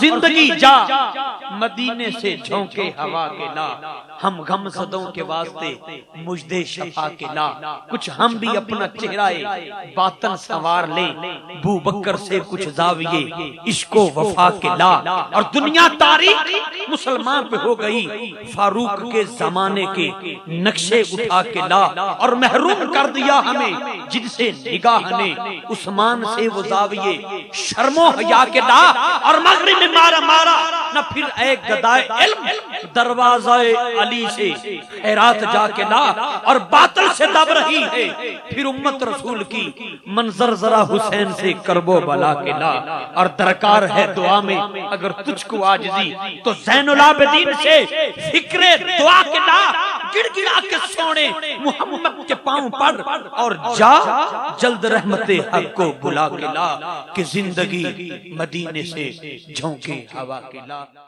जिंदगी जा मदीने से झोंके हवा के ला, हम गम सदों के वास्ते मुजदे शफा के ला। कुछ हम भी अपना चेहराए बातन संवार ले, बू बकर से कुछ जाविये इश्को वफा के ला। और दुनिया तारीख मुसलमान पे हो गई, फारूक के जमाने के नक्शे उठा के ला। और महरूम कर दिया हमें जिनसे निगाह ने, उस्मान से वो जाविये शर्मो हया के ला। और मगरिब में मारा मारा न फिर एक गदाए इल्म, दरवाज़े अली से खैरात जाके ला। और बातिल से दब रही है फिर उम्मत रसूल की, मंजर जरा हुसैन से करबो बला के ला। और दरकार है दुआ में अगर तुझको आजिज़ी, तो ज़ैनुल आबिदीन से फिक्रे दुआ के ला। गिड़गिड़ा के सोने मुहम्मद के पांव पर, और जा जल्द रहमते हक को बुला के ला। कि जिंदगी मदीने से झोंके हवा के ला।